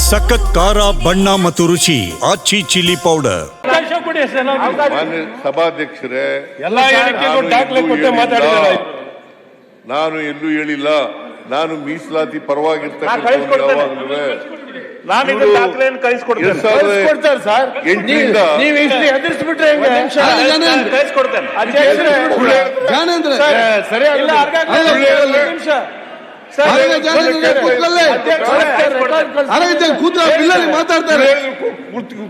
ಸಖತ್ ಖಾರ ಬಣ್ಣ ಮತ್ತು ರುಚಿ ಆಚಿ ಚಿಲ್ಲಿ ಪೌಡರ್. ಮಾನ್ಯ ಸಭಾಧ್ಯಕ್ಷರೇ, ನಾನು ಎಲ್ಲೂ ಹೇಳಿಲ್ಲ. ನಾನು ಮೀಸಲಾತಿ ಪರವಾಗಿರ್ತಕ್ಕಂಥ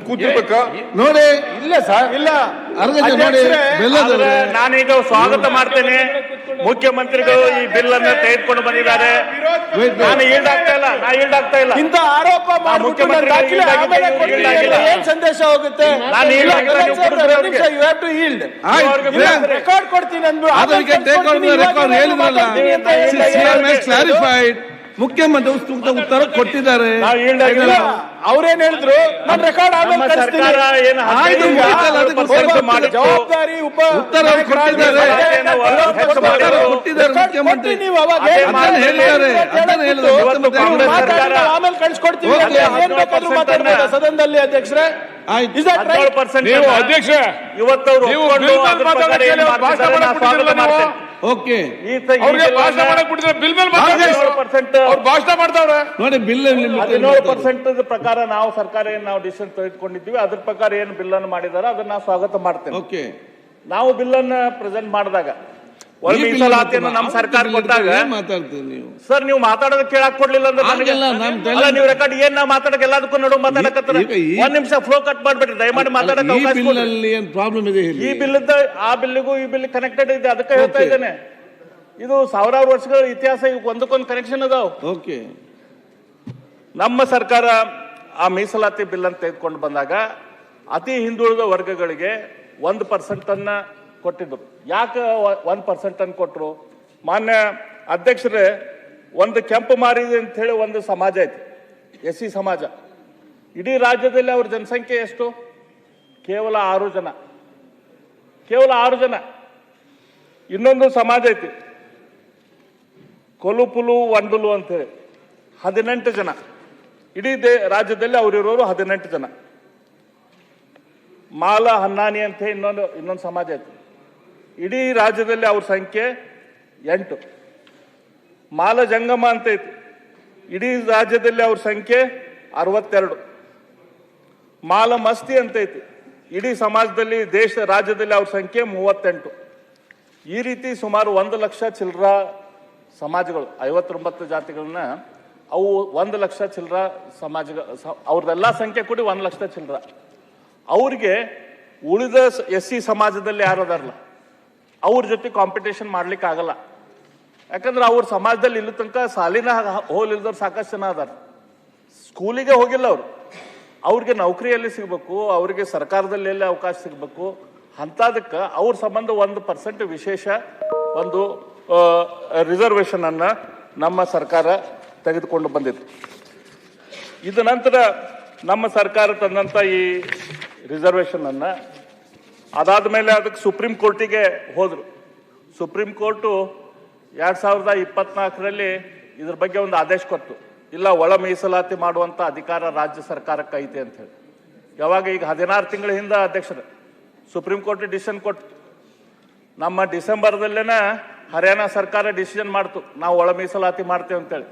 ಕೂತಿರ್ಬೇಕಾ ನೋಡಿ. ಇಲ್ಲ ಸರ್, ಇಲ್ಲ. ನಾನೀಗ ಸ್ವಾಗತ ಮಾಡ್ತೇನೆ. ಮುಖ್ಯಮಂತ್ರಿಗಳು ಈ ಬಿಲ್ ಅನ್ನು ತೆಗೆದುಕೊಂಡು ಬಂದಿದ್ದಾರೆ. ನಾನು ಈಡಾಗ್ತಾ ಇಲ್ಲ. ಇಂಥ ಆರೋಪ ಏನ್ ಸಂದೇಶ ಹೋಗುತ್ತೆ? ರೆಕಾರ್ಡ್ ಕೊಡ್ತೀನಿ ಮುಖ್ಯಮಂತ್ರಿ ಉತ್ತರ ಕೊಟ್ಟಿದ್ದಾರೆ. ಅವ್ರೇನ್ ಹೇಳಿದ್ರು? ನಾನು ರೆಕಾರ್ಡ್ ಜವಾಬ್ದಾರಿ ಉತ್ತರ ಮುಖ್ಯಮಂತ್ರಿ ನೀವು ಆಮೇಲೆ ಕಳಿಸ್ಕೊಡ್ತೀವಿ. ಏನ್ ಬೇಕಾದ್ರೂ ಮಾತಾಡ್ಬೋದು ಸದನದಲ್ಲಿ ಅಧ್ಯಕ್ಷರೇ. ಅಧ್ಯಕ್ಷ ಇವತ್ತು ಓಕೆ ಬಿಲ್ ಮೇಲೆ ಭಾಷಣ ಮಾಡ್ತಾವ್ರೆ ನೋಡಿ. ಬಿಲ್ 17% ಪ್ರಕಾರ ನಾವು ಸರ್ಕಾರ ಏನ್ ನಾವು ಡಿಸಿಷನ್ ತೆಗೆದುಕೊಂಡಿದ್ದೀವಿ ಅದ್ರ ಪ್ರಕಾರ ಏನು ಬಿಲ್ ಅನ್ನು ಮಾಡಿದಾರೆ ಅದನ್ನ ನಾವು ಸ್ವಾಗತ ಮಾಡ್ತೇವೆ. ಓಕೆ, ನಾವು ಬಿಲ್ ಅನ್ನ ಪ್ರೆಸೆಂಟ್ ಮಾಡಿದಾಗ ಮೀಸಲಾತಿಯನ್ನು ನಮ್ಮ ಸರ್ಕಾರ ಕೊಟ್ಟಾಗ ಮಾತಾಡ್ತೀವಿ. ನೀವು ಸರ್ ನೀವು ಮಾತಾಡೋದು ಕೇಳಕ್ ಕೊಡ್ಲಿಲ್ಲ ಅಂದ್ರೆ ನೀವು ರೆಕಾರ್ಡ್ ಏನ್ ನಾವು ಮಾತಾಡಕ್ ಎಲ್ಲದಕ್ಕೂ ನಡುವೆ ಮಾತಾಡಕತ್ತರ. ಒಂದ್ ನಿಮಿಷ ಫ್ಲೋ ಕಟ್ ಮಾಡ್ಬೇಡ್ರಿ ದಯಮಾಡಿ ಮಾತಾಡಕ್ ಅವಕಾಶ ಕೊಡಿ. ಪ್ರಾಬ್ಲಮ್ ಇದೆ. ಈ ಬಿಲ್ ಆ ಬಿಲ್ಗೂ ಈ ಬಿಲ್ ಕನೆಕ್ಟೆಡ್ ಇದೆ, ಅದಕ್ಕೆ ಹೇಳ್ತಾ ಇದ್ದೇನೆ. ಇದು ಸಾವಿರಾರು ವರ್ಷಗಳ ಇತಿಹಾಸ, ಒಂದಕ್ಕೊಂದು ಕನೆಕ್ಷನ್ ಅದಾವ. ಓಕೆ, ನಮ್ಮ ಸರ್ಕಾರ ಆ ಮೀಸಲಾತಿ ಬಿಲ್ ಅಂತ ತೆಗೆದುಕೊಂಡು ಬಂದಾಗ ಅತಿ ಹಿಂದುಳಿದ ವರ್ಗಗಳಿಗೆ 1% ಅನ್ನ ಕೊಟ್ಟಿದ್ರು. ಯಾಕೆ 1% ಅನ್ನು ಕೊಟ್ಟರು? ಮಾನ್ಯ ಅಧ್ಯಕ್ಷರೇ, ಒಂದು ಕೆಂಪು ಮಾರಿ ಅಂತ ಹೇಳಿ ಒಂದು ಸಮಾಜ ಐತಿ, SC ಸಮಾಜ. ಇಡೀ ರಾಜ್ಯದಲ್ಲಿ ಅವ್ರ ಜನಸಂಖ್ಯೆ ಎಷ್ಟು? ಕೇವಲ 6 ಜನ. ಕೇವಲ 6 ಜನ. ಇನ್ನೊಂದು ಸಮಾಜ ಐತಿ ಕೊಲುಪುಲು ವಂಡುಲು ಅಂತ ಹೇಳಿ 18 ಜನ. ಇಡೀ ರಾಜ್ಯದಲ್ಲಿ ಅವರಿರೋರು 18 ಜನ. ಮಾಲ ಹನ್ನಾನಿ ಅಂತ ಇನ್ನೊಂದು ಸಮಾಜ ಐತಿ. ಇಡೀ ರಾಜ್ಯದಲ್ಲಿ ಅವ್ರ ಸಂಖ್ಯೆ 8. ಮಾಲ ಜಂಗಮ ಅಂತ ಐತಿ. ಇಡೀ ರಾಜ್ಯದಲ್ಲಿ ಅವ್ರ ಸಂಖ್ಯೆ 62. ಮಾಲ ಮಸ್ತಿ ಅಂತ ಐತಿ. ಇಡೀ ಸಮಾಜದಲ್ಲಿ ರಾಜ್ಯದಲ್ಲಿ ಅವ್ರ ಸಂಖ್ಯೆ 38. ಈ ರೀತಿ ಸುಮಾರು 1 ಲಕ್ಷ ಚಿಲ್ಲರ ಸಮಾಜಗಳು, 59 ಜಾತಿಗಳನ್ನ ಅವು 1 ಲಕ್ಷ ಚಿಲ್ಲರ ಸಮಾಜ, ಅವ್ರದೆಲ್ಲ ಸಂಖ್ಯೆ ಕೂಡಿ 1 ಲಕ್ಷ ಚಿಲ್ಲರ. ಅವ್ರಿಗೆ ಉಳಿದ SC ಸಮಾಜದಲ್ಲಿ ಯಾರದಾರಲ್ಲ ಅವ್ರ ಜೊತೆ ಕಾಂಪಿಟೇಷನ್ ಮಾಡ್ಲಿಕ್ಕೆ ಆಗಲ್ಲ. ಯಾಕಂದ್ರೆ ಅವ್ರ ಸಮಾಜದಲ್ಲಿ ಇಲ್ಲಿ ತನಕ ಸಾಲಿನ ಹೋಲಿಲ್ದವ್ರು ಸಾಕಷ್ಟು ಜನ ಅದಾರ. ಸ್ಕೂಲಿಗೆ ಹೋಗಿಲ್ಲ ಅವರು. ಅವ್ರಿಗೆ ನೌಕರಿಯಲ್ಲಿ ಸಿಗ್ಬೇಕು, ಅವ್ರಿಗೆ ಸರ್ಕಾರದಲ್ಲಿ ಎಲ್ಲಿ ಅವಕಾಶ ಸಿಗ್ಬೇಕು. ಅಂತದಕ್ಕೆ ಅವ್ರ ಸಂಬಂಧ 1% ವಿಶೇಷ ಒಂದು ರಿಸರ್ವೇಶನ್ ಅನ್ನ ನಮ್ಮ ಸರ್ಕಾರ ತೆಗೆದುಕೊಂಡು ಬಂದಿತ್ತು. ಇದ ನಂತರ ನಮ್ಮ ಸರ್ಕಾರ ತಂದಂತ ಈ ರಿಸರ್ವೇಶನ್ ಅನ್ನ ಅದಾದ ಮೇಲೆ ಅದಕ್ಕೆ ಸುಪ್ರೀಂ ಕೋರ್ಟಿಗೆ ಹೋದ್ರು. ಸುಪ್ರೀಂ ಕೋರ್ಟು 2024ರಲ್ಲಿ ಇದ್ರ ಬಗ್ಗೆ ಒಂದು ಆದೇಶ ಕೊಟ್ಟು, ಇಲ್ಲ ಒಳ ಮೀಸಲಾತಿ ಮಾಡುವಂತ ಅಧಿಕಾರ ರಾಜ್ಯ ಸರ್ಕಾರಕ್ಕೆ ಐತೆ ಅಂತ ಹೇಳಿ. ಯಾವಾಗ ಈಗ 16 ತಿಂಗಳ ಹಿಂದೆ ಅಧ್ಯಕ್ಷರು ಸುಪ್ರೀಂ ಕೋರ್ಟ್ ಡಿಸಿಷನ್ ಕೊಟ್ಟು, ನಮ್ಮ ಡಿಸೆಂಬರ್ದಲ್ಲೇನ ಹರಿಯಾಣ ಸರ್ಕಾರ ಡಿಸಿಷನ್ ಮಾಡ್ತು ನಾವು ಒಳ ಮೀಸಲಾತಿ ಮಾಡ್ತೇವೆ ಅಂತೇಳಿ.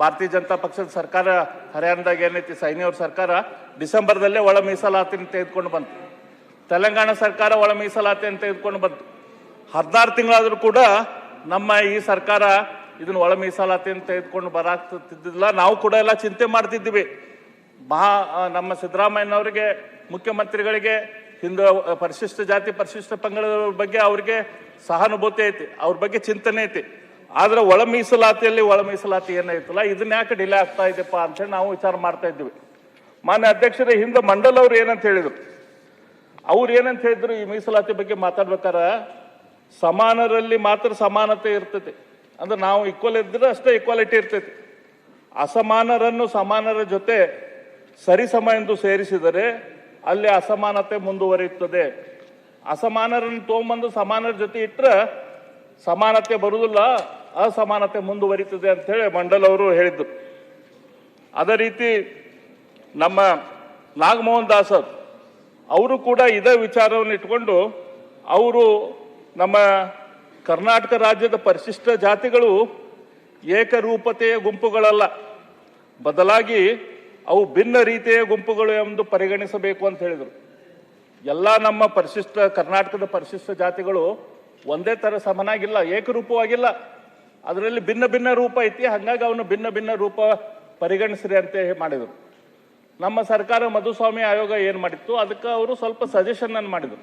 ಭಾರತೀಯ ಜನತಾ ಪಕ್ಷದ ಸರ್ಕಾರ ಹರಿಯಾಣದಾಗ ಏನೈತಿ ಸೈನಿ ಅವ್ರ ಸರ್ಕಾರ ಡಿಸೆಂಬರ್ದಲ್ಲೇ ಒಳ ಮೀಸಲಾತಿನ ತೆಗೆದುಕೊಂಡು ಬಂತು. ತೆಲಂಗಾಣ ಸರ್ಕಾರ ಒಳ ಮೀಸಲಾತಿ ಅಂತ ತೆಗೆದುಕೊಂಡು ಬಂತು. 16 ತಿಂಗಳಾದ್ರೂ ಕೂಡ ನಮ್ಮ ಈ ಸರ್ಕಾರ ಇದನ್ನ ಒಳ ಮೀಸಲಾತಿ ಅಂತ ತೆಗೆದುಕೊಂಡು ಬರಾಕ್ತಿದ್ದಿಲ್ಲ. ನಾವು ಕೂಡ ಎಲ್ಲ ಚಿಂತೆ ಮಾಡ್ತಿದ್ವಿ. ನಮ್ಮ ಸಿದ್ದರಾಮಯ್ಯನವರಿಗೆ, ಮುಖ್ಯಮಂತ್ರಿಗಳಿಗೆ ಹಿಂದೂ ಪರಿಶಿಷ್ಟ ಜಾತಿ ಪರಿಶಿಷ್ಟ ಪಂಗಡದ ಬಗ್ಗೆ ಅವ್ರಿಗೆ ಸಹಾನುಭೂತಿ ಐತಿ, ಅವ್ರ ಬಗ್ಗೆ ಚಿಂತನೆ ಐತಿ. ಆದ್ರೆ ಒಳ ಮೀಸಲಾತಿ ಏನೈತಲ್ಲ ಇದನ್ನ ಯಾಕೆ ಡಿಲೇ ಆಗ್ತಾ ಇದೆಪ್ಪ ಅಂತೇಳಿ ನಾವು ವಿಚಾರ ಮಾಡ್ತಾ ಇದ್ವಿ. ಮಾನ್ಯ ಅಧ್ಯಕ್ಷರೇ, ಹಿಂದೆ ಮಂಡಲ್ ಅವ್ರು ಏನಂತ ಹೇಳಿದ್ರು, ಈ ಮೀಸಲಾತಿ ಬಗ್ಗೆ ಮಾತಾಡ್ಬೇಕಾರ ಸಮಾನರಲ್ಲಿ ಮಾತ್ರ ಸಮಾನತೆ ಇರ್ತೈತಿ. ಅಂದ್ರೆ ನಾವು ಈಕ್ವಲ್ ಇದ್ರೆ ಅಷ್ಟೇ ಈಕ್ವಾಲಿಟಿ ಇರ್ತೈತಿ. ಅಸಮಾನರನ್ನು ಸಮಾನರ ಜೊತೆ ಸರಿಸಮ ಎಂದು ಸೇರಿಸಿದರೆ ಅಲ್ಲಿ ಅಸಮಾನತೆ ಮುಂದುವರಿಯುತ್ತದೆ. ಅಸಮಾನರನ್ನು ತಗೊಂಬಂದು ಸಮಾನರ ಜೊತೆ ಇಟ್ಟರೆ ಸಮಾನತೆ ಬರುವುದಿಲ್ಲ, ಅಸಮಾನತೆ ಮುಂದುವರಿತದೆ ಅಂತ ಹೇಳಿ ಮಂಡಲ್ ಅವರು ಹೇಳಿದ್ರು. ಅದೇ ರೀತಿ ನಮ್ಮ ನಾಗಮೋಹನ್ ದಾಸ್ ಅವರು ಕೂಡ ಇದೇ ವಿಚಾರವನ್ನು ಇಟ್ಕೊಂಡು ಅವರು ನಮ್ಮ ಕರ್ನಾಟಕ ರಾಜ್ಯದ ಪರಿಶಿಷ್ಟ ಜಾತಿಗಳು ಏಕರೂಪತೆಯ ಗುಂಪುಗಳಲ್ಲ, ಬದಲಾಗಿ ಅವು ಭಿನ್ನ ರೀತಿಯ ಗುಂಪುಗಳು ಎಂದು ಪರಿಗಣಿಸಬೇಕು ಅಂತ ಹೇಳಿದರು. ಎಲ್ಲ ನಮ್ಮ ಕರ್ನಾಟಕದ ಪರಿಶಿಷ್ಟ ಜಾತಿಗಳು ಒಂದೇ ಥರ ಸಮನಾಗಿಲ್ಲ, ಏಕರೂಪವಾಗಿಲ್ಲ. ಅದರಲ್ಲಿ ಭಿನ್ನ ಭಿನ್ನ ರೂಪ ಐತಿ. ಹಾಗಾಗಿ ಅವನು ಭಿನ್ನ ಭಿನ್ನ ರೂಪ ಪರಿಗಣಿಸ್ರಿ ಅಂತ ಮಾಡಿದರು. ನಮ್ಮ ಸರ್ಕಾರ ಮಧುಸ್ವಾಮಿ ಆಯೋಗ ಏನು ಮಾಡಿತ್ತು, ಅದಕ್ಕೆ ಅವರು ಸ್ವಲ್ಪ ಸಜೆಷನ್ ಅನ್ನು ಮಾಡಿದರು.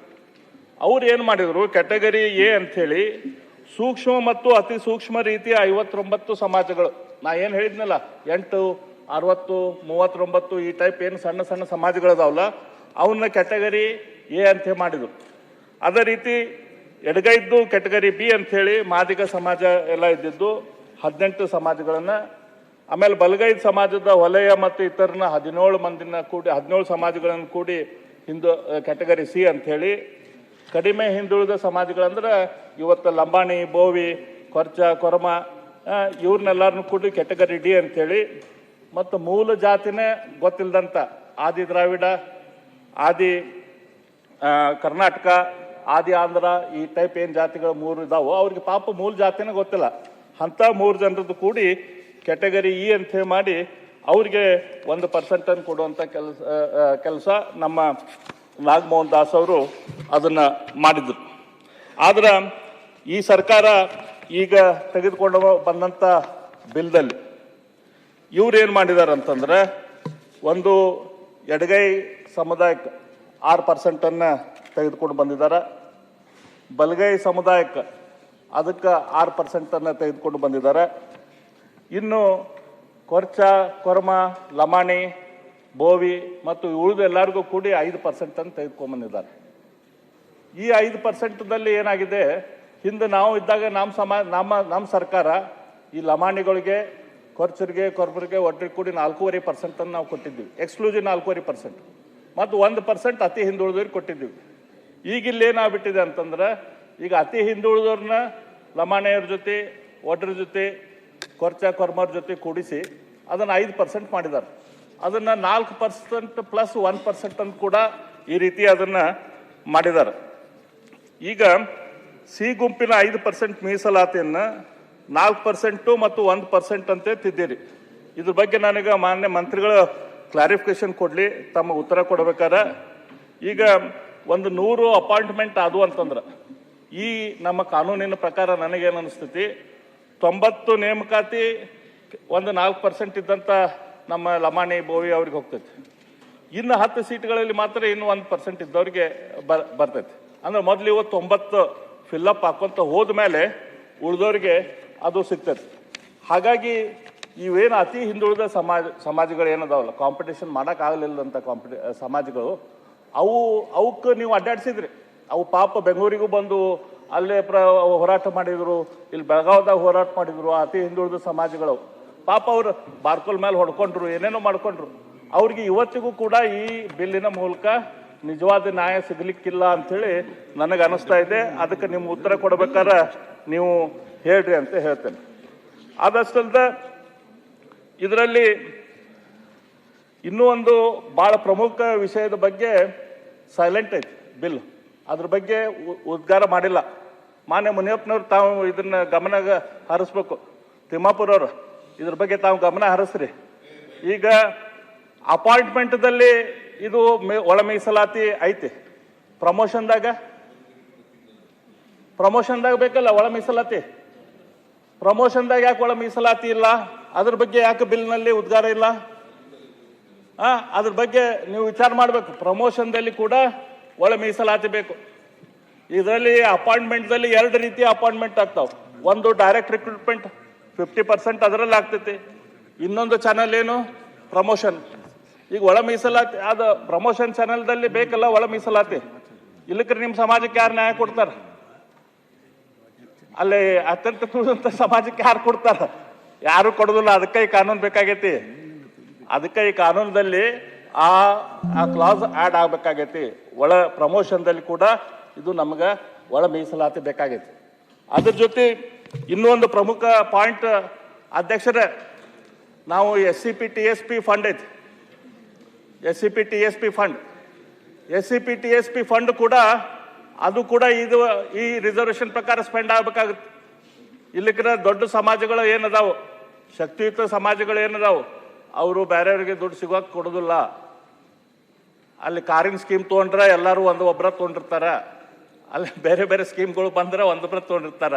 ಅವ್ರು ಏನು ಮಾಡಿದರು, ಕ್ಯಾಟಗರಿ ಎ ಅಂಥೇಳಿ ಸೂಕ್ಷ್ಮ ಮತ್ತು ಅತಿ ಸೂಕ್ಷ್ಮ ರೀತಿಯ 59 ಸಮಾಜಗಳು, ನಾ ಏನು ಹೇಳಿದ್ನಲ್ಲ 8, 60, 39 ಈ ಟೈಪ್ ಏನು ಸಣ್ಣ ಸಣ್ಣ ಸಮಾಜಗಳದಾವಲ್ಲ ಅವನ್ನ ಕ್ಯಾಟಗರಿ ಎ ಅಂತ ಮಾಡಿದರು. ಅದೇ ರೀತಿ ಎಡಗೈದ್ದು ಕ್ಯಾಟಗರಿ ಬಿ ಅಂಥೇಳಿ ಮಾದಿಗ ಸಮಾಜ ಎಲ್ಲ ಇದ್ದಿದ್ದು 18 ಸಮಾಜಗಳನ್ನು, ಆಮೇಲೆ ಬಲಗೈದು ಸಮಾಜದ ವಲಯ ಮತ್ತು ಇತರನ 17 ಮಂದಿನ ಕೂಡಿ 17 ಸಮಾಜಗಳನ್ನು ಕೂಡಿ ಕ್ಯಾಟಗರಿ ಸಿ ಅಂಥೇಳಿ, ಕಡಿಮೆ ಹಿಂದುಳಿದ ಸಮಾಜಗಳಂದ್ರೆ ಇವತ್ತು ಲಂಬಾಣಿ, ಬೋವಿ, ಕೊರ್ಚ, ಕೊರಮ ಇವ್ರನ್ನೆಲ್ಲರನ್ನು ಕೂಡಿ ಕ್ಯಾಟಗರಿ ಡಿ ಅಂಥೇಳಿ, ಮತ್ತು ಮೂಲ ಜಾತಿನೇ ಗೊತ್ತಿಲ್ಲದಂಥ ಆದಿ ದ್ರಾವಿಡ, ಆದಿ ಕರ್ನಾಟಕ, ಆದಿ ಆಂಧ್ರ ಈ ಟೈಪ್ ಏನು ಜಾತಿಗಳು 3 ಇದಾವೋ ಅವ್ರಿಗೆ ಪಾಪ ಮೂಲ ಜಾತಿನೇ ಗೊತ್ತಿಲ್ಲ. ಅಂಥ 3 ಜನರದ್ದು ಕೂಡಿ ಕ್ಯಾಟಗರಿ ಇ ಅಂತ ಮಾಡಿ ಅವ್ರಿಗೆ 1% ಕೊಡುವಂಥ ಕೆಲಸ ನಮ್ಮ ನಾಗಮೋಹನ್ ದಾಸ್ ಅವರು ಅದನ್ನು ಮಾಡಿದರು. ಆದ್ರೆ ಈ ಸರ್ಕಾರ ಈಗ ತೆಗೆದುಕೊಂಡು ಬಂದಂಥ ಬಿಲ್ದಲ್ಲಿ ಇವ್ರು ಏನು ಮಾಡಿದ್ದಾರೆ ಅಂತಂದ್ರೆ, ಒಂದು ಎಡಗೈ ಸಮುದಾಯಕ್ಕೆ 6% ತೆಗೆದುಕೊಂಡು ಬಂದಿದ್ದಾರೆ, ಬಲಗೈ ಸಮುದಾಯಕ್ಕೆ ಅದಕ್ಕೆ 6% ತೆಗೆದುಕೊಂಡು ಬಂದಿದ್ದಾರೆ. ಇನ್ನು ಕೊರ್ಚ, ಕೊರಮ, ಲಮಾಣಿ, ಬೋವಿ ಮತ್ತು ಉಳಿದು ಎಲ್ಲರಿಗೂ ಕೂಡಿ 5% ತೆಗೆದುಕೊಂಡು ಬಂದಿದ್ದಾರೆ. ಈ 5%ದಲ್ಲಿ ಏನಾಗಿದೆ, ಹಿಂದೆ ನಾವು ಇದ್ದಾಗ ನಮ್ಮ ಸರ್ಕಾರ ಈ ಲಮಾಣಿಗಳಿಗೆ, ಕೊರ್ಚರಿಗೆ, ಕೊರ್ಬರಿಗೆ ಒಟ್ಟಿಗೆ ಕೂಡಿ 4.5% ನಾವು ಕೊಟ್ಟಿದ್ದೀವಿ, ಎಕ್ಸ್ಕ್ಲೂಸಿವ್ 4.5%, ಮತ್ತು 1% ಅತಿ ಹಿಂದುಳಿದವ್ರಿಗೆ ಕೊಟ್ಟಿದ್ದೀವಿ. ಈಗ ಇಲ್ಲಿ ಏನಾಗ್ಬಿಟ್ಟಿದೆ ಅಂತಂದ್ರೆ, ಈಗ ಅತಿ ಹಿಂದುಳಿದವ್ರನ್ನ ಲಮಾಣಿಯವ್ರ ಜೊತೆ, ಒಡ್ರ ಜೊತೆ, ಕೊರ್ಚ, ಕೊರ್ಮರ ಜೊತೆ ಕೂಡಿಸಿ ಅದನ್ನು 5% ಮಾಡಿದ್ದಾರೆ. ಅದನ್ನು 4% ಪ್ಲಸ್ 1% ಕೂಡ ಈ ರೀತಿ ಅದನ್ನು ಮಾಡಿದ್ದಾರೆ. ಈಗ ಸಿ ಗುಂಪಿನ 5% ಮೀಸಲಾತಿಯನ್ನು 4% ಮತ್ತು 1% ಅಂತ ತಿದ್ದಿರಿ. ಇದ್ರ ಬಗ್ಗೆ ನನಗೆ ಮಾನ್ಯ ಮಂತ್ರಿಗಳ ಕ್ಲಾರಿಫಿಕೇಶನ್ ಕೊಡಲಿ, ತಮ್ಮ ಉತ್ತರ ಕೊಡಬೇಕಾದ್ರೆ. ಈಗ 100 ಅಪಾಯಿಂಟ್ಮೆಂಟ್ ಅದು ಅಂತಂದ್ರೆ ಈ ನಮ್ಮ ಕಾನೂನಿನ ಪ್ರಕಾರ ನನಗೇನು ಅನಿಸ್ತೈತಿ, 90 ನೇಮಕಾತಿ 4% ಇದ್ದಂಥ ನಮ್ಮ ಲಮಾಣಿ, ಬೋವಿ ಅವ್ರಿಗೆ ಹೋಗ್ತೈತಿ. ಇನ್ನು 10 ಸೀಟ್ಗಳಲ್ಲಿ ಮಾತ್ರ ಇನ್ನು 1% ಇದ್ದವ್ರಿಗೆ ಬರ್ತೈತಿ. ಅಂದ್ರೆ ಮೊದಲು ಇವತ್ತು 90 ಫಿಲ್ಲಪ್ ಹಾಕೊಂತ ಹೋದ್ಮೇಲೆ ಉಳಿದವ್ರಿಗೆ ಅದು ಸಿಗ್ತೈತಿ. ಹಾಗಾಗಿ ಇವೇನು ಅತಿ ಹಿಂದುಳಿದ ಸಮಾಜಗಳು ಏನದಾವಲ್ಲ, ಕಾಂಪಿಟೇಷನ್ ಮಾಡೋಕ್ಕಾಗಲಿಲ್ಲದಂಥ ಸಮಾಜಗಳು, ಅವಕ್ಕೆ ನೀವು ಅಡ್ಡಾಡ್ಸಿದ್ರಿ. ಅವು ಪಾಪ ಬೆಂಗಳೂರಿಗೂ ಬಂದು ಅಲ್ಲೇ ಹೋರಾಟ ಮಾಡಿದ್ರು, ಇಲ್ಲಿ ಬೆಳಗಾವದಾಗ ಹೋರಾಟ ಮಾಡಿದ್ರು. ಅತಿ ಹಿಂದುಳಿದ ಸಮಾಜಗಳು ಪಾಪ ಅವರು ಬಾರ್ಕೋಲ್ ಮೇಲೆ ಹೊಡ್ಕೊಂಡ್ರು, ಏನೇನೋ ಮಾಡ್ಕೊಂಡ್ರು. ಅವ್ರಿಗೆ ಇವತ್ತಿಗೂ ಕೂಡ ಈ ಬಿಲ್ಲಿನ ಮೂಲಕ ನಿಜವಾದ ನ್ಯಾಯ ಸಿಗಲಿಕ್ಕಿಲ್ಲ ಅಂಥೇಳಿ ನನಗೆ ಅನಿಸ್ತಾ ಇದೆ. ಅದಕ್ಕೆ ನಿಮ್ಮ ಉತ್ತರ ಕೊಡ್ಬೇಕಾದ್ರೆ ನೀವು ಹೇಳ್ರಿ ಅಂತ ಹೇಳ್ತೇನೆ. ಆದಷ್ಟಲ್ದ ಇದರಲ್ಲಿ ಇನ್ನೂ ಒಂದು ಭಾಳ ಪ್ರಮುಖ ವಿಷಯದ ಬಗ್ಗೆ ಸೈಲೆಂಟ್ ಐತಿ ಬಿಲ್. ಅದ್ರ ಬಗ್ಗೆ ಉದ್ಗಾರ ಮಾಡಿಲ್ಲ. ಮಾನ್ಯ ಮುನಿಯಪ್ಪನವ್ರು ತಾವು ಇದನ್ನ ಗಮನ ಹರಿಸ್ಬೇಕು. ತಿಮ್ಮಾಪುರವ್ರು ಇದ್ರ ಬಗ್ಗೆ ತಾವು ಗಮನ ಹರಿಸ್ರಿ. ಈಗ ಅಪಾಯಿಂಟ್ಮೆಂಟ್ದಲ್ಲಿ ಇದು ಒಳ ಮೀಸಲಾತಿ ಐತಿ, ಪ್ರಮೋಷನ್ದಾಗ ಬೇಕಲ್ಲ ಒಳ ಮೀಸಲಾತಿ. ಪ್ರಮೋಷನ್ದಾಗ ಯಾಕೆ ಒಳ ಮೀಸಲಾತಿ ಇಲ್ಲ? ಅದ್ರ ಬಗ್ಗೆ ಯಾಕೆ ಬಿಲ್ನಲ್ಲಿ ಉದ್ಗಾರ ಇಲ್ಲ? ಅದ್ರ ಬಗ್ಗೆ ನೀವು ವಿಚಾರ ಮಾಡಬೇಕು. ಪ್ರಮೋಷನ್ದಲ್ಲಿ ಕೂಡ ಒಳ ಮೀಸಲಾತಿ ಬೇಕು. ಇದರಲ್ಲಿ ಅಪಾಯಿಂಟ್ಮೆಂಟ್ದಲ್ಲಿ 2 ರೀತಿಯ ಅಪಾಯಿಂಟ್ಮೆಂಟ್ ಆಗ್ತಾವೆ. ಒಂದು ಡೈರೆಕ್ಟ್ ರಿಕ್ರೂಟ್ಮೆಂಟ್ 50% ಅದರಲ್ಲಿ ಆಗ್ತೈತಿ. ಇನ್ನೊಂದು ಚಾನಲ್ ಏನು, ಪ್ರಮೋಷನ್. ಈಗ ಒಳ ಮೀಸಲಾತಿ ಅದು ಪ್ರಮೋಷನ್ ಚಾನಲ್ದಲ್ಲಿ ಬೇಕಲ್ಲ ಒಳ ಮೀಸಲಾತಿ. ಇಲ್ಲಕ್ರೆ ನಿಮ್ಮ ಸಮಾಜಕ್ಕೆ ಯಾರು ನ್ಯಾಯ ಕೊಡ್ತಾರೆ? ಅಲ್ಲಿ ಅತ್ಯಂತ ತುಳಿದಂಥ ಸಮಾಜಕ್ಕೆ ಯಾರು ಕೊಡ್ತಾರ? ಯಾರು ಕೊಡೋದಿಲ್ಲ. ಅದಕ್ಕೆ ಈ ಕಾನೂನು ಬೇಕಾಗೈತಿ. ಅದಕ್ಕೆ ಈ ಕಾನೂನದಲ್ಲಿ ಆ ಕ್ಲಾಸ್ ಆ್ಯಡ್ ಆಗಬೇಕಾಗೈತಿ. ಒಳ ಪ್ರಮೋಷನ್ದಲ್ಲಿ ಕೂಡ ಇದು ನಮ್ಗೆ ಒಳ ಮೀಸಲಾತಿ ಬೇಕಾಗೈತಿ. ಅದ್ರ ಜೊತೆ ಇನ್ನೊಂದು ಪ್ರಮುಖ ಪಾಯಿಂಟ್ ಅಧ್ಯಕ್ಷರೇ, ನಾವು SCP TSP ಫಂಡ್ ಐತಿ. SCP-TSP ಫಂಡ್, SCP-TSP ಫಂಡ್ ಕೂಡ ಅದು ಕೂಡ ಇದು ಈ ರಿಸರ್ವೇಶನ್ ಪ್ರಕಾರ ಸ್ಪೆಂಡ್ ಆಗಬೇಕಾಗುತ್ತೆ. ಇಲ್ಲಿಕ್ಕಿನ ದೊಡ್ಡ ಸಮಾಜಗಳು ಏನದಾವು, ಶಕ್ತಿಯುತ ಸಮಾಜಗಳು ಏನದಾವು, ಅವರು ಬೇರೆಯವ್ರಿಗೆ ದುಡ್ಡು ಸಿಗೋಕೆ ಕೊಡೋದಿಲ್ಲ. ಅಲ್ಲಿ ಕಾರಿನ ಸ್ಕೀಮ್ ತೊಗೊಂಡ್ರೆ ಎಲ್ಲರೂ ಒಬ್ಬರ ತೊಗೊಂಡಿರ್ತಾರ, ಅಲ್ಲಿ ಬೇರೆ ಬೇರೆ ಸ್ಕೀಮ್ಗಳು ಬಂದ್ರೆ ಒಂದೊಬ್ಬರ ತೊಗೊಂಡಿರ್ತಾರ.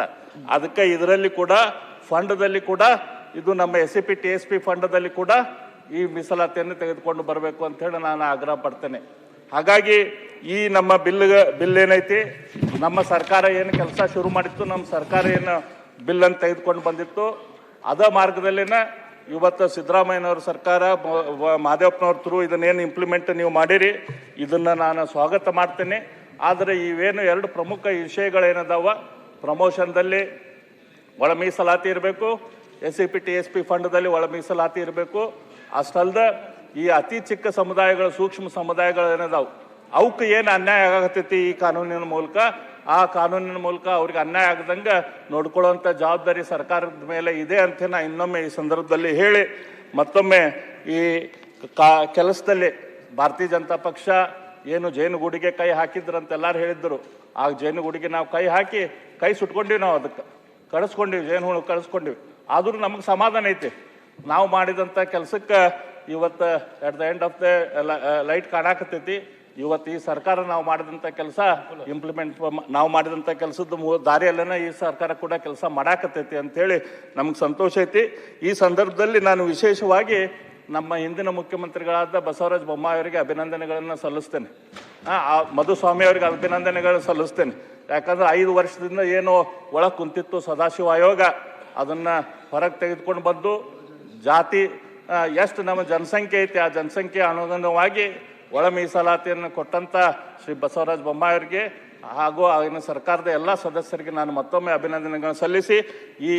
ಅದಕ್ಕೆ ಇದರಲ್ಲಿ ಕೂಡ ಫಂಡದಲ್ಲಿ ಕೂಡ ಇದು ನಮ್ಮ SCP-TSP ಫಂಡದಲ್ಲಿ ಕೂಡ ಈ ಮೀಸಲಾತಿಯನ್ನು ತೆಗೆದುಕೊಂಡು ಬರಬೇಕು ಅಂತ ಹೇಳಿ ನಾನು ಆಗ್ರಹ ಪಡ್ತೇನೆ. ಹಾಗಾಗಿ ಈ ನಮ್ಮ ಬಿಲ್ ಏನೈತಿ, ನಮ್ಮ ಸರ್ಕಾರ ಏನು ಕೆಲಸ ಶುರು ಮಾಡಿತ್ತು, ನಮ್ಮ ಸರ್ಕಾರ ಏನು ಬಿಲ್ಲನ್ನು ತೆಗೆದುಕೊಂಡು ಬಂದಿತ್ತು, ಅದ ಮಾರ್ಗದಲ್ಲಿನ ಇವತ್ತು ಸಿದ್ದರಾಮಯ್ಯನವ್ರ ಸರ್ಕಾರ ಮಹದೇವಪ್ಪನವ್ರ ಥ್ರೂ ಇದನ್ನೇನು ಇಂಪ್ಲಿಮೆಂಟ್ ನೀವು ಮಾಡಿರಿ, ಇದನ್ನು ನಾನು ಸ್ವಾಗತ ಮಾಡ್ತೇನೆ. ಆದರೆ ಇವೇನು ಎರಡು ಪ್ರಮುಖ ವಿಷಯಗಳೇನದಾವ, ಪ್ರಮೋಷನ್ದಲ್ಲಿ ಒಳ ಮೀಸಲಾತಿ ಇರಬೇಕು, SCP-TSP ಫಂಡದಲ್ಲಿ ಒಳ ಮೀಸಲಾತಿ ಇರಬೇಕು. ಅಷ್ಟಲ್ದ ಈ ಅತಿ ಚಿಕ್ಕ ಸಮುದಾಯಗಳು, ಸೂಕ್ಷ್ಮ ಸಮುದಾಯಗಳು ಏನದಾವು, ಅವಕ್ಕೆ ಏನು ಅನ್ಯಾಯ ಆಗತೈತಿ ಈ ಕಾನೂನಿನ ಮೂಲಕ, ಆ ಕಾನೂನಿನ ಮೂಲಕ ಅವ್ರಿಗೆ ಅನ್ಯಾಯ ಆಗದಂಗೆ ನೋಡ್ಕೊಳ್ಳುವಂಥ ಜವಾಬ್ದಾರಿ ಸರ್ಕಾರದ ಮೇಲೆ ಇದೆ ಅಂತ ನಾ ಇನ್ನೊಮ್ಮೆ ಈ ಸಂದರ್ಭದಲ್ಲಿ ಹೇಳಿ, ಮತ್ತೊಮ್ಮೆ ಈ ಕೆಲಸದಲ್ಲಿ ಭಾರತೀಯ ಜನತಾ ಪಕ್ಷ ಏನು ಜೇನುಗೂಡಿಗೆ ಕೈ ಹಾಕಿದ್ರಂತ ಎಲ್ಲರೂ ಹೇಳಿದ್ರು. ಆ ಜೇನುಗೂಡಿಗೆ ನಾವು ಕೈ ಹಾಕಿ ಕೈ ಸುಟ್ಕೊಂಡಿವಿ, ನಾವು ಅದಕ್ಕೆ ಕಳಿಸ್ಕೊಂಡಿವಿ, ಜೇನು ಹುಳು ಕಳಿಸ್ಕೊಂಡಿವಿ. ಆದರೂ ನಮಗೆ ಸಮಾಧಾನ ಐತಿ, ನಾವು ಮಾಡಿದಂಥ ಕೆಲಸಕ್ಕೆ ಇವತ್ತು at the end of the light ಕಾಣಾಕತ್ತೈತಿ. ಇವತ್ತು ಈ ಸರ್ಕಾರ ನಾವು ಮಾಡಿದಂಥ ಕೆಲಸ ಇಂಪ್ಲಿಮೆಂಟ್, ನಾವು ಮಾಡಿದಂಥ ಕೆಲಸದ ದಾರಿಯಲ್ಲೇನೆ ಈ ಸರ್ಕಾರ ಕೂಡ ಕೆಲಸ ಮಾಡಾಕತ್ತೈತಿ ಅಂಥೇಳಿ ನಮ್ಗೆ ಸಂತೋಷ ಐತಿ. ಈ ಸಂದರ್ಭದಲ್ಲಿ ನಾನು ವಿಶೇಷವಾಗಿ ನಮ್ಮ ಹಿಂದಿನ ಮುಖ್ಯಮಂತ್ರಿಗಳಾದ ಬಸವರಾಜ ಬೊಮ್ಮಾಯಿ ಅವರಿಗೆ ಅಭಿನಂದನೆಗಳನ್ನು ಸಲ್ಲಿಸ್ತೇನೆ, ಮಧುಸ್ವಾಮಿ ಅವರಿಗೆ ಅಭಿನಂದನೆಗಳನ್ನು ಸಲ್ಲಿಸ್ತೇನೆ. ಯಾಕಂದ್ರೆ 5 ವರ್ಷದಿಂದ ಏನು ಒಳಗೆ ಕುಂತಿತ್ತು ಸದಾಶಿವ ಆಯೋಗ, ಅದನ್ನು ಹೊರಗೆ ತೆಗೆದುಕೊಂಡು ಬಂದು ಜಾತಿ ಎಷ್ಟು ನಮ್ಮ ಜನಸಂಖ್ಯೆ ಐತಿ ಆ ಜನಸಂಖ್ಯೆ ಅನುಗುಣವಾಗಿ ಒಳ ಮೀಸಲಾತಿಯನ್ನು ಕೊಟ್ಟಂತ ಶ್ರೀ ಬಸವರಾಜ ಬೊಮ್ಮಾಯಿ ಅವರಿಗೆ ಹಾಗೂ ಆಗಿನ ಸರ್ಕಾರದ ಎಲ್ಲ ಸದಸ್ಯರಿಗೆ ನಾನು ಮತ್ತೊಮ್ಮೆ ಅಭಿನಂದನೆಗಳನ್ನು ಸಲ್ಲಿಸಿ ಈ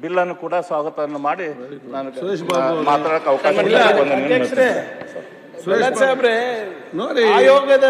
ಬಿಲ್ಲನ್ನು ಕೂಡ ಸ್ವಾಗತವನ್ನು ಮಾಡಿ ನಾನು ಮಾತಾಡಕ್ಕೆ ಅವಕಾಶ ಆಯೋಗದ